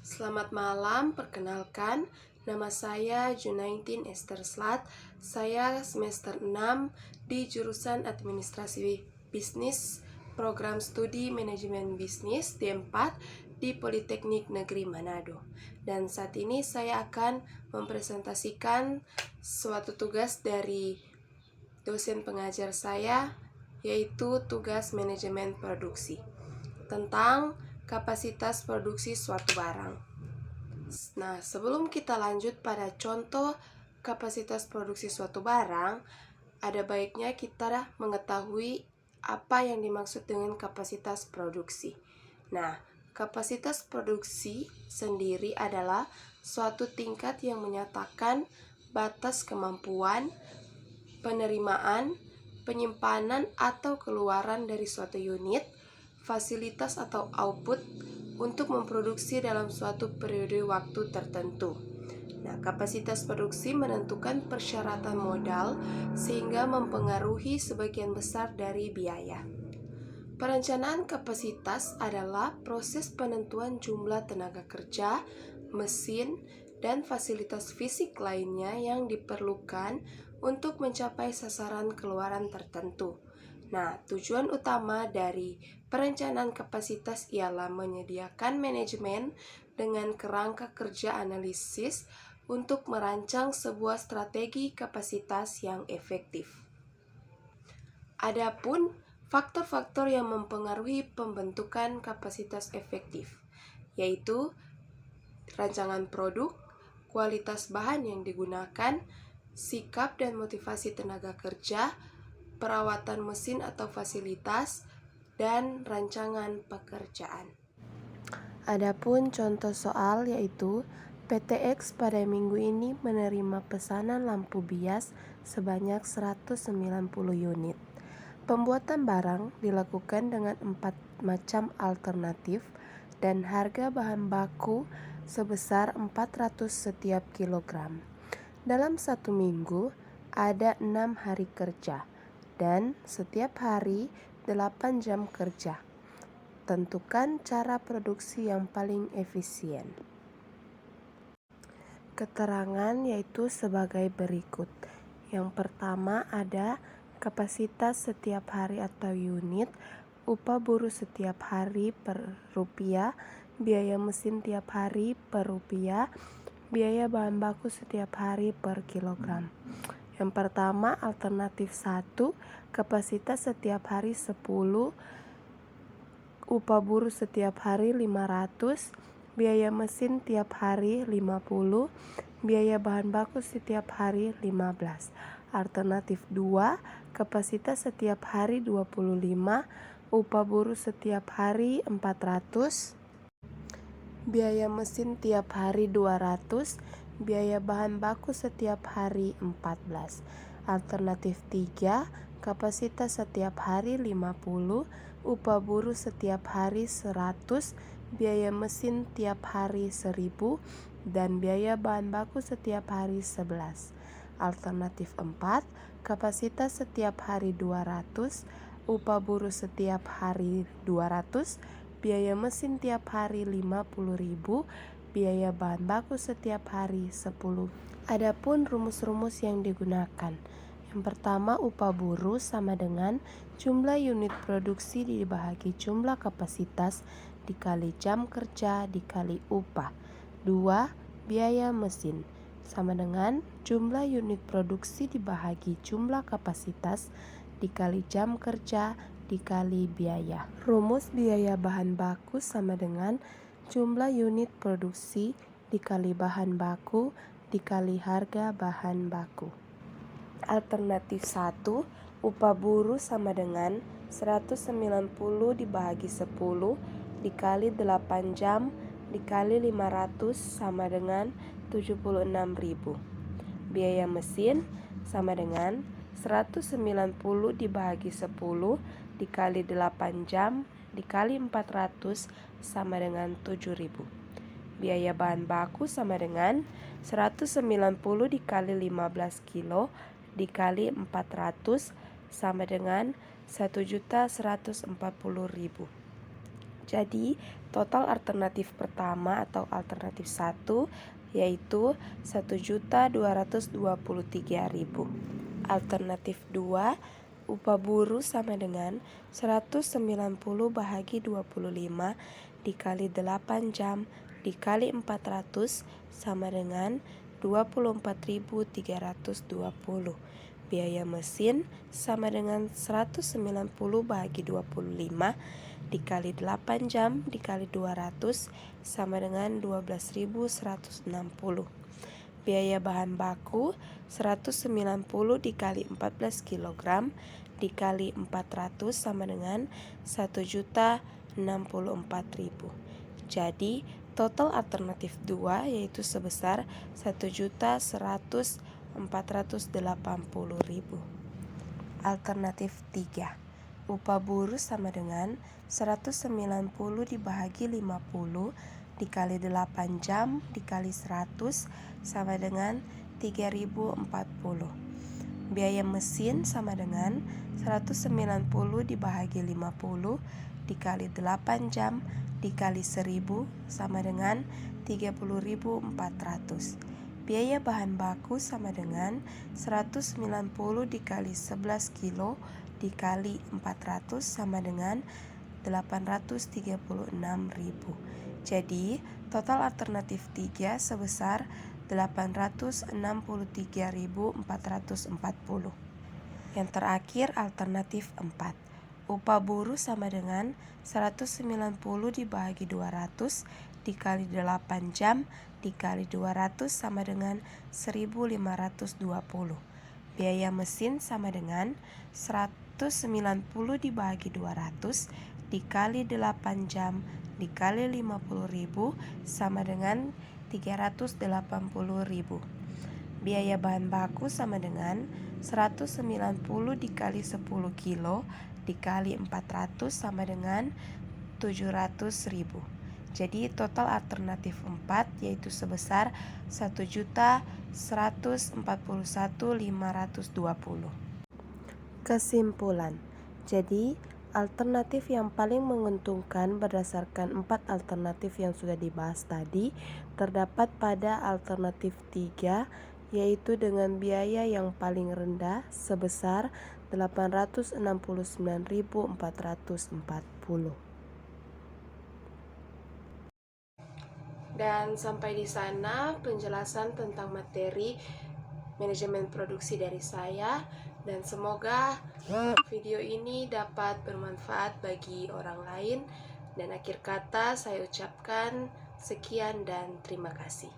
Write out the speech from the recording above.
Selamat malam, perkenalkan, nama saya Junaidin Esther Slat. Saya semester 6 di jurusan Administrasi Bisnis, Program Studi Manajemen Bisnis D4 di Politeknik Negeri Manado. Dan saat ini saya akan mempresentasikan suatu tugas dari dosen pengajar saya, yaitu tugas manajemen produksi tentang kapasitas produksi suatu barang. Nah, sebelum kita lanjut pada contoh kapasitas produksi suatu barang, ada baiknya kita mengetahui apa yang dimaksud dengan kapasitas produksi. Nah, kapasitas produksi sendiri adalah suatu tingkat yang menyatakan batas kemampuan, penerimaan, penyimpanan atau keluaran dari suatu unit, fasilitas atau output untuk memproduksi dalam suatu periode waktu tertentu. Nah, kapasitas produksi menentukan persyaratan modal sehingga mempengaruhi sebagian besar dari biaya. Perencanaan kapasitas adalah proses penentuan jumlah tenaga kerja, mesin, dan fasilitas fisik lainnya yang diperlukan untuk mencapai sasaran keluaran tertentu. Nah, tujuan utama dari perencanaan kapasitas ialah menyediakan manajemen dengan kerangka kerja analisis untuk merancang sebuah strategi kapasitas yang efektif. Adapun faktor-faktor yang mempengaruhi pembentukan kapasitas efektif, yaitu rancangan produk, kualitas bahan yang digunakan, sikap dan motivasi tenaga kerja, perawatan mesin atau fasilitas, dan rancangan pekerjaan. Adapun contoh soal yaitu PTX pada minggu ini menerima pesanan lampu bias sebanyak 190 unit. Pembuatan barang dilakukan dengan 4 macam alternatif dan harga bahan baku sebesar 400 setiap kilogram. Dalam satu minggu ada 6 hari kerja dan setiap hari 8 jam kerja. Tentukan cara produksi yang paling efisien. Keterangan yaitu sebagai berikut. Yang pertama ada kapasitas setiap hari atau unit, upah buruh setiap hari per rupiah, biaya mesin tiap hari per rupiah, biaya bahan baku setiap hari per kilogram. Yang pertama alternatif 1, kapasitas setiap hari 10, upah buruh setiap hari 500, biaya mesin tiap hari 50, biaya bahan baku setiap hari 15. Alternatif 2, kapasitas setiap hari 25, upah buruh setiap hari 400, biaya mesin tiap hari 200, biaya bahan baku setiap hari 14. Alternatif 3, kapasitas setiap hari 50, upah buruh setiap hari 100, biaya mesin tiap hari 1000, dan biaya bahan baku setiap hari 11. Alternatif 4, kapasitas setiap hari 200, upah buruh setiap hari 200, biaya mesin tiap hari 50.000, biaya bahan baku setiap hari 10. Adapun rumus-rumus yang digunakan. Yang pertama, upah buruh sama dengan jumlah unit produksi dibagi jumlah kapasitas dikali jam kerja dikali upah. 2. Biaya mesin sama dengan jumlah unit produksi dibagi jumlah kapasitas dikali jam kerja dikali biaya. Rumus biaya bahan baku sama dengan jumlah unit produksi dikali bahan baku dikali harga bahan baku. Alternatif 1, upah buruh sama dengan 190 dibagi 10 dikali 8 jam dikali 500 sama dengan 76.000. Biaya mesin sama dengan 190 dibagi 10 dikali 8 jam dikali 400 sama dengan 7.000. Biaya bahan baku sama dengan 190 dikali 15 kilo dikali 400 sama dengan 1.140.000. Jadi, total alternatif pertama atau alternatif 1 yaitu 1.223.000. Alternatif 2, upah buruh sama dengan 190 bahagi 25 dikali 8 jam dikali 400 sama dengan 24.320. Biaya mesin sama dengan 190 bahagi 25 dikali 8 jam dikali 200 sama dengan 12.160. Biaya bahan baku 190 dikali 14 kg dikali 400 sama dengan 1.064.000. Jadi total alternatif 2 yaitu sebesar 1.100.480.000. Alternatif 3, upah buruh sama dengan 190 dibagi 50 dikali 8 jam dikali 100 sama dengan 3.040. Biaya mesin sama dengan 190 dibagi 50 dikali 8 jam dikali 1000 sama dengan 30.400. Biaya bahan baku sama dengan 190 dikali 11 kilo dikali 400 sama dengan 836.000. Jadi, total alternatif 3 sebesar 863.440. Yang terakhir alternatif 4. Upah buruh sama dengan 190 dibagi 200 dikali 8 jam dikali 200 sama dengan 1.520. Biaya mesin sama dengan 190 dibagi 200 dikali 8 jam dikali 50.000 sama dengan 380.000. Biaya bahan baku sama dengan 190 dikali 10 kilo dikali 400 sama dengan 700.000. Jadi total alternatif 4 yaitu sebesar 1.141.520. Kesimpulan. Jadi alternatif yang paling menguntungkan berdasarkan 4 alternatif yang sudah dibahas tadi terdapat pada alternatif 3 yaitu dengan biaya yang paling rendah sebesar 869.440. Dan sampai di sana penjelasan tentang materi manajemen produksi dari saya, dan semoga video ini dapat bermanfaat bagi orang lain. Dan akhir kata saya ucapkan sekian dan terima kasih.